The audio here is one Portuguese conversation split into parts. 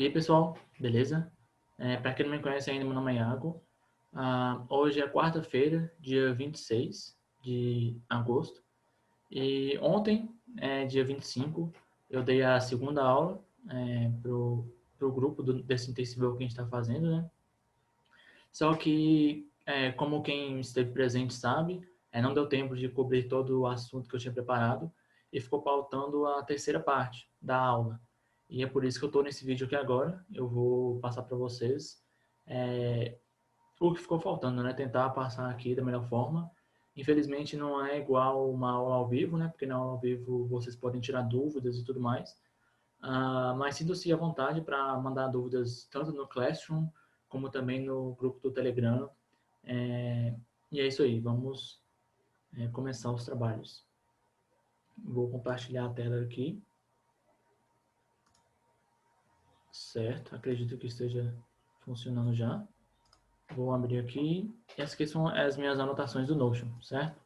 E aí, pessoal, beleza? Para quem não me conhece ainda, meu nome é Iago. Hoje é quarta-feira, dia 26 de agosto. E ontem, dia 25, eu dei a segunda aula pro grupo desse intensivo que a gente está fazendo, né? Só que, como quem esteve presente sabe, não deu tempo de cobrir todo o assunto que eu tinha preparado e ficou faltando a terceira parte da aula. E é por isso que eu estou nesse vídeo aqui agora. Eu vou passar para vocês o que ficou faltando, né? Tentar passar aqui da melhor forma. Infelizmente não é igual uma aula ao vivo, né? Porque na aula ao vivo vocês podem tirar dúvidas e tudo mais. Mas sintam-se à vontade para mandar dúvidas tanto no Classroom como também no grupo do Telegram. E é isso aí, vamos começar os trabalhos. Vou compartilhar a tela aqui. Certo, acredito que esteja funcionando já. Vou abrir aqui. Essas aqui são as minhas anotações do Notion, certo?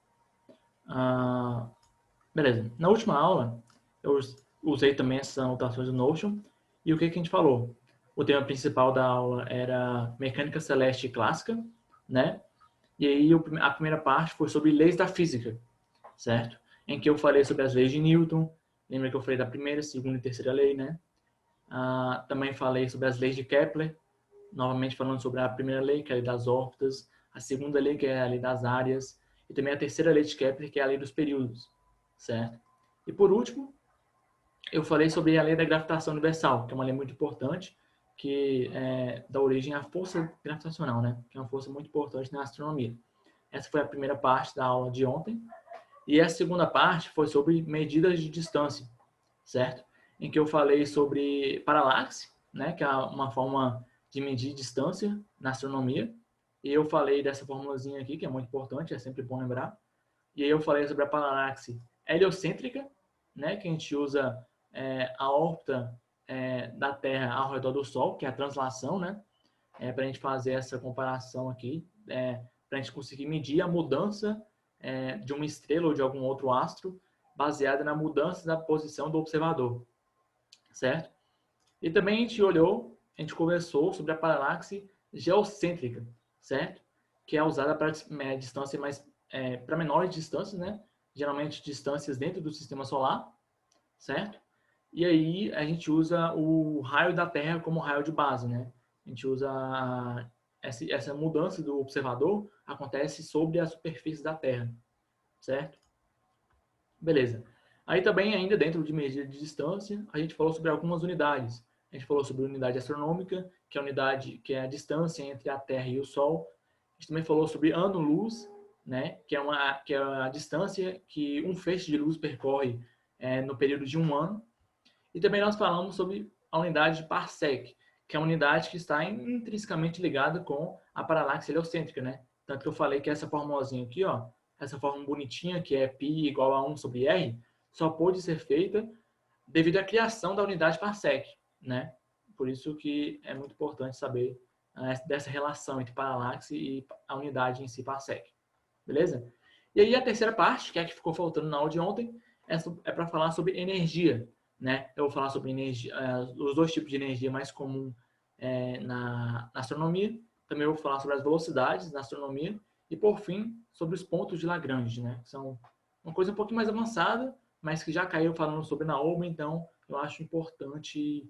Beleza. Na última aula, eu usei também essas anotações do Notion. E o que a gente falou? O tema principal da aula era mecânica celeste clássica, né? E aí a primeira parte foi sobre leis da física, certo? Em que eu falei sobre as leis de Newton. Lembra que eu falei da primeira, segunda e terceira lei, né? Também falei sobre as leis de Kepler, novamente falando sobre a primeira lei, que é a lei das órbitas, a segunda lei, que é a lei das áreas, e também a terceira lei de Kepler, que é a lei dos períodos, certo? E por último, eu falei sobre a lei da gravitação universal, que é uma lei muito importante, que dá origem à força gravitacional, né? Que é uma força muito importante na astronomia. Essa foi a primeira parte da aula de ontem. E a segunda parte foi sobre medidas de distância, certo? Em que eu falei sobre paralaxe, né? Que é uma forma de medir distância na astronomia. E eu falei dessa formulazinha aqui, que é muito importante, é sempre bom lembrar. E aí eu falei sobre a paralaxe heliocêntrica, né? Que a gente usa a órbita da Terra ao redor do Sol, que é a translação, né? Para a gente fazer essa comparação aqui, para a gente conseguir medir a mudança de uma estrela ou de algum outro astro baseada na mudança da posição do observador, certo? E também a gente conversou sobre a paralaxe geocêntrica, certo? Que é usada para distância para menores distâncias, né? Geralmente distâncias dentro do sistema solar, certo? E aí a gente usa o raio da Terra como raio de base, né? A gente usa essa mudança do observador acontece sobre a superfície da Terra, certo? Beleza. Aí também, ainda dentro de medida de distância, a gente falou sobre algumas unidades. A gente falou sobre a unidade astronômica, que é a unidade que é a distância entre a Terra e o Sol. A gente também falou sobre ano-luz, né? Que é a distância que um feixe de luz percorre no período de um ano. E também nós falamos sobre a unidade de parsec, que é a unidade que está intrinsecamente ligada com a paralaxe heliocêntrica, né? Tanto que eu falei que essa formulazinha aqui, ó, essa forma bonitinha, que é π igual a 1 sobre r, só pôde ser feita devido à criação da unidade parsec, né? Por isso que é muito importante saber dessa relação entre paralaxe e a unidade em si parsec. Beleza? E aí a terceira parte, que é a que ficou faltando na aula de ontem, é para falar sobre energia, né? Eu vou falar sobre energia, os dois tipos de energia mais comum na astronomia. Também vou falar sobre as velocidades na astronomia e, por fim, sobre os pontos de Lagrange, né? Que são uma coisa um pouquinho mais avançada, mas que já caiu falando sobre na OMA, então eu acho importante,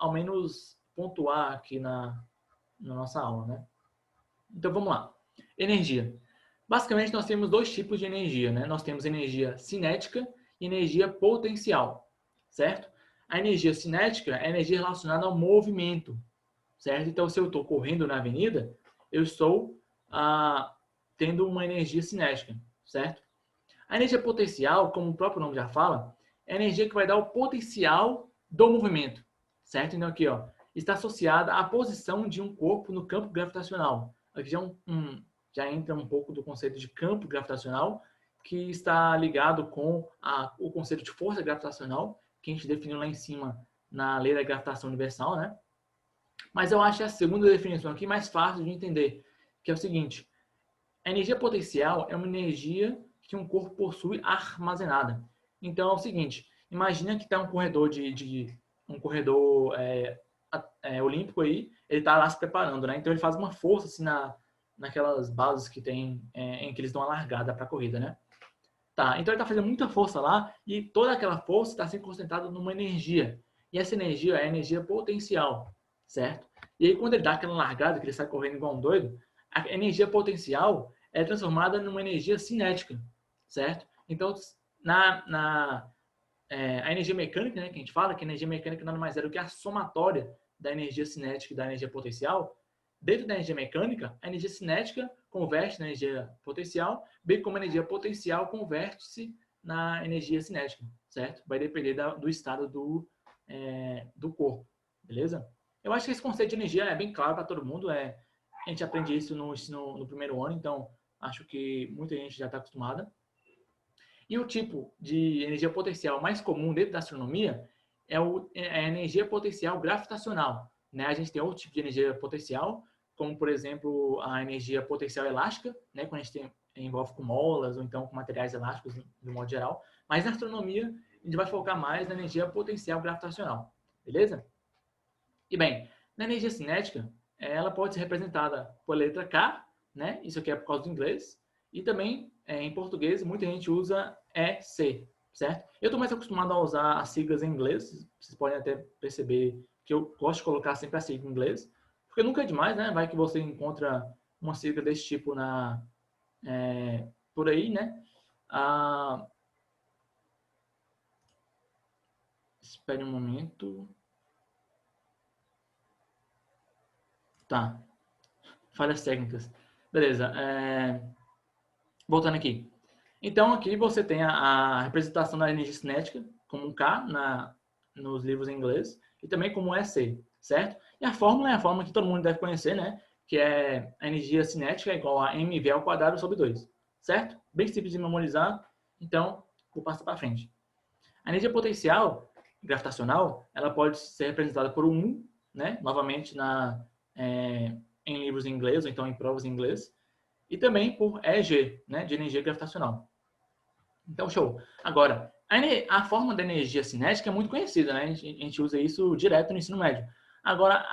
ao menos, pontuar aqui na nossa aula, né? Então, vamos lá. Energia. Basicamente, nós temos dois tipos de energia, né? Nós temos energia cinética e energia potencial, certo? A energia cinética é a energia relacionada ao movimento, certo? Então, se eu estou correndo na avenida, eu estou tendo uma energia cinética, certo? A energia potencial, como o próprio nome já fala, é a energia que vai dar o potencial do movimento, certo? Então, aqui, ó, está associada à posição de um corpo no campo gravitacional. Aqui já entra um pouco do conceito de campo gravitacional, que está ligado com o conceito de força gravitacional, que a gente definiu lá em cima na lei da gravitação universal, né? Mas eu acho a segunda definição aqui mais fácil de entender, que é o seguinte: a energia potencial é uma energia que um corpo possui armazenada. Então é o seguinte: imagina que está um corredor olímpico aí, ele está lá se preparando, né? Então ele faz uma força assim naquelas bases que tem em que eles dão uma largada para a corrida, né? Tá, então ele está fazendo muita força lá e toda aquela força está sendo concentrada numa energia. E essa energia é a energia potencial, certo? E aí quando ele dá aquela largada, que ele sai correndo igual um doido, a energia potencial é transformada numa energia cinética, certo? Então, a energia mecânica, né, que a gente fala, que a energia mecânica nada mais é do que a somatória da energia cinética e da energia potencial. Dentro da energia mecânica, a energia cinética converte na energia potencial, bem como a energia potencial converte-se na energia cinética, certo? Vai depender do estado do corpo, beleza? Eu acho que esse conceito de energia é bem claro para todo mundo. A gente aprende isso no primeiro ano, então acho que muita gente já está acostumada. E o tipo de energia potencial mais comum dentro da astronomia é a energia potencial gravitacional, né? A gente tem outro tipo de energia potencial, como, por exemplo, a energia potencial elástica, né? Quando a gente envolve com molas ou então com materiais elásticos, de modo geral. Mas na astronomia, a gente vai focar mais na energia potencial gravitacional, beleza? E bem, na energia cinética, ela pode ser representada pela letra K, né? Isso aqui é por causa do inglês. E também, em português, muita gente usa EC, certo? Eu estou mais acostumado a usar as siglas em inglês. Vocês podem até perceber que eu gosto de colocar sempre a sigla em inglês. Porque nunca é demais, né? Vai que você encontra uma sigla desse tipo por aí, né? Espere um momento. Tá. Falhas técnicas. Beleza. Voltando aqui. Então, aqui você tem a representação da energia cinética como um K nos livros em inglês e também como EC, certo? E a fórmula é a fórmula que todo mundo deve conhecer, né? Que é a energia cinética é igual a mv ao quadrado sobre 2, certo? Bem simples de memorizar, então vou passar para frente. A energia potencial gravitacional, ela pode ser representada por um 1, né? Novamente em livros em inglês ou então em provas em inglês, e também por EG, né? De energia gravitacional. Então, show. Agora, a forma da energia cinética é muito conhecida, né? A gente usa isso direto no ensino médio. Agora,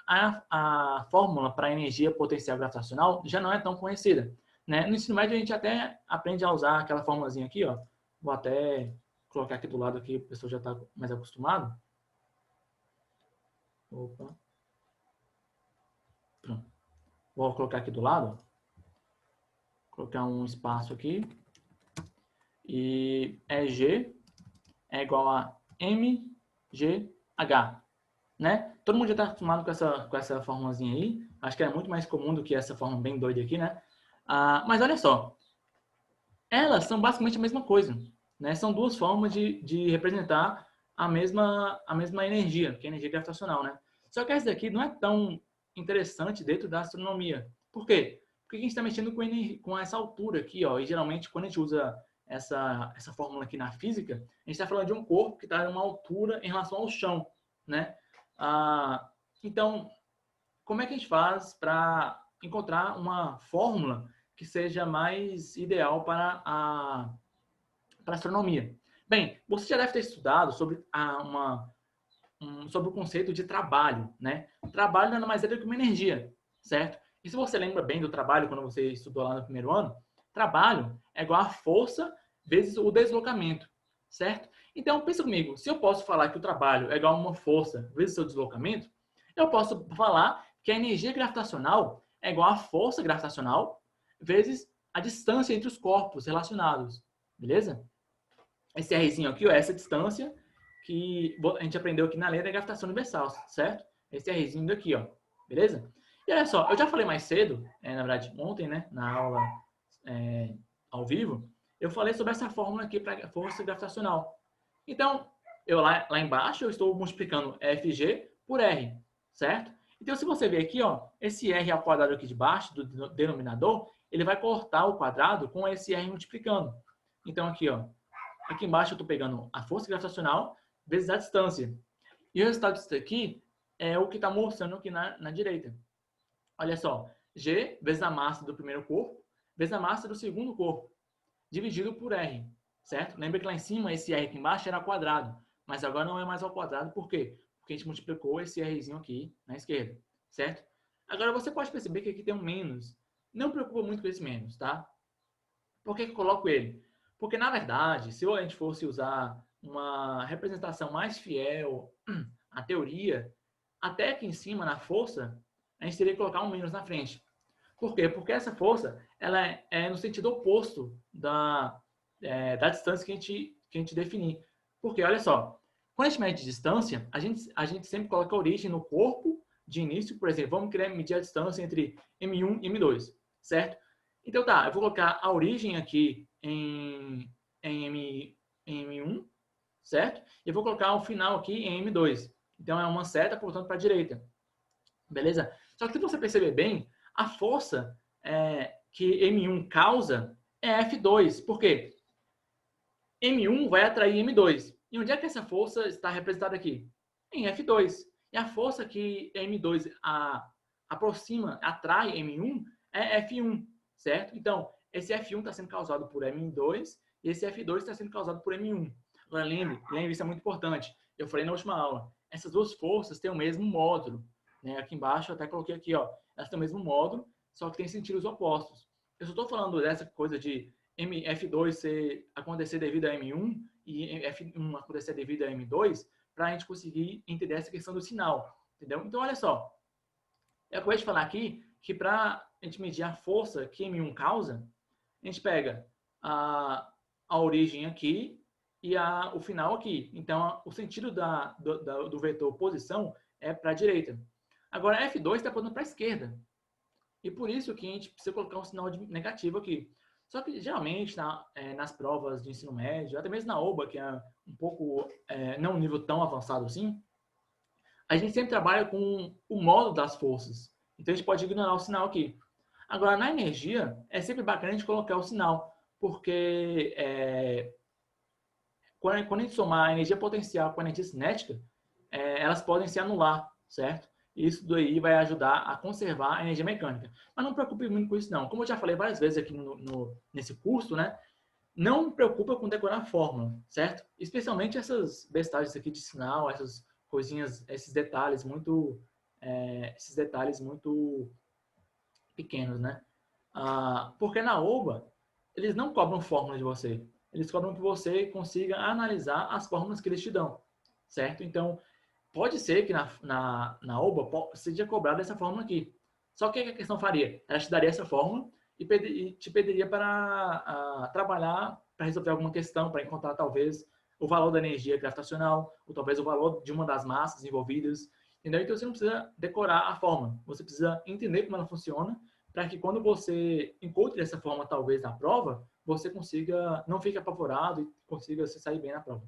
a fórmula para a energia potencial gravitacional já não é tão conhecida, né? No ensino médio, a gente até aprende a usar aquela formulazinha aqui, ó. Vou até colocar aqui do lado aqui, o pessoal já está mais acostumado. Opa. Pronto. Vou colocar aqui do lado. Colocar um espaço aqui. E EG é igual a MGH, né? Todo mundo já está acostumado com essa formulazinha aí. Acho que é muito mais comum do que essa forma bem doida aqui, né? Mas olha só, elas são basicamente a mesma coisa, né? São duas formas de representar a mesma energia, que é a energia gravitacional, né? Só que essa daqui não é tão interessante dentro da astronomia. Por quê? Porque a gente está mexendo com essa altura aqui, ó. E geralmente, quando a gente usa essa fórmula aqui na física, a gente está falando de um corpo que está em uma altura em relação ao chão, né? Então, como é que a gente faz para encontrar uma fórmula que seja mais ideal para a astronomia? Bem, você já deve ter estudado sobre sobre o conceito de trabalho, né? Trabalho nada mais é do que uma energia, certo? E se você lembra bem do trabalho quando você estudou lá no primeiro ano, trabalho é igual a força vezes o deslocamento, certo? Então, pensa comigo, se eu posso falar que o trabalho é igual a uma força vezes o seu deslocamento, eu posso falar que a energia gravitacional é igual a força gravitacional vezes a distância entre os corpos relacionados, beleza? Esse Rzinho aqui, ó, essa distância que a gente aprendeu aqui na lei da gravitação universal, certo? Esse Rzinho daqui, ó, beleza? E olha só, eu já falei mais cedo, na verdade ontem, né, na aula ao vivo, eu falei sobre essa fórmula aqui para força gravitacional. Então, eu lá embaixo eu estou multiplicando Fg por R, certo? Então, se você ver aqui, ó, esse R ao quadrado aqui de baixo, do denominador, ele vai cortar o quadrado com esse R multiplicando. Então, aqui, ó, aqui embaixo eu estou pegando a força gravitacional vezes a distância. E o resultado disso aqui é o que está mostrando aqui na direita. Olha só, G vezes a massa do primeiro corpo vezes a massa do segundo corpo, dividido por R, certo? Lembra que lá em cima, esse R aqui embaixo era ao quadrado, mas agora não é mais ao quadrado, por quê? porque a gente multiplicou esse Rzinho aqui na esquerda, certo? Agora, você pode perceber que aqui tem um menos. Não preocupa muito com esse menos, tá? Por que eu coloco ele? Porque, na verdade, se a gente fosse usar uma representação mais fiel à teoria, até aqui em cima, na força, a gente teria que colocar um menos na frente. Por quê? Porque essa força ela é no sentido oposto da distância que a gente definir. Porque, olha só, quando a gente mede distância, a gente sempre coloca a origem no corpo de início. Por exemplo, vamos querer medir a distância entre M1 e M2, certo? Então tá, eu vou colocar a origem aqui em M1, certo? E eu vou colocar o final aqui em M2. Então é uma seta apontando para a direita. Beleza? Só que se você perceber bem, a força que M1 causa é F2. Por quê? M1 vai atrair M2. E onde é que essa força está representada aqui? Em F2. E a força que M2 aproxima, atrai M1 é F1, certo? Então, esse F1 está sendo causado por M2 e esse F2 está sendo causado por M1. Agora, lembre, isso é muito importante. Eu falei na última aula, essas duas forças têm o mesmo módulo. Né? Aqui embaixo, eu até coloquei aqui, ó, elas têm o mesmo módulo, só que têm sentidos opostos. Eu só estou falando dessa coisa de F2 acontecer devido a M1 e F1 acontecer devido a M2, para a gente conseguir entender essa questão do sinal. Entendeu? Então, olha só. Eu acabei de falar aqui que para a gente medir a força que M1 causa, a gente pega a origem aqui e o final aqui. Então, o sentido do vetor posição é para a direita. Agora, F2 está apontando para a esquerda. E por isso que a gente precisa colocar um sinal negativo aqui. Só que, geralmente, nas provas de ensino médio, até mesmo na OBA, que é um pouco, não um nível tão avançado assim, a gente sempre trabalha com o módulo das forças. Então, a gente pode ignorar o sinal aqui. Agora, na energia, é sempre bacana a gente colocar o sinal, porque quando a gente somar a energia potencial com a energia cinética, elas podem se anular, certo? E isso daí vai ajudar a conservar a energia mecânica. Mas não preocupe muito com isso, não. Como eu já falei várias vezes aqui nesse curso, né? Não me preocupa com decorar a fórmula, certo? Especialmente essas bestagens aqui de sinal, essas coisinhas, esses detalhes muito pequenos, né? Porque na OBA, eles não cobram fórmula de você. Eles cobram que você consiga analisar as fórmulas que eles te dão, certo? Então, pode ser que na OBA seja cobrada essa fórmula aqui. Só que o que a questão faria? Ela te daria essa fórmula e te pediria para trabalhar, para resolver alguma questão, para encontrar talvez o valor da energia gravitacional, ou talvez o valor de uma das massas envolvidas. Entendeu? Então você não precisa decorar a fórmula, você precisa entender como ela funciona, para que quando você encontre essa forma talvez na prova, você consiga, não fique apavorado e consiga se sair bem na prova.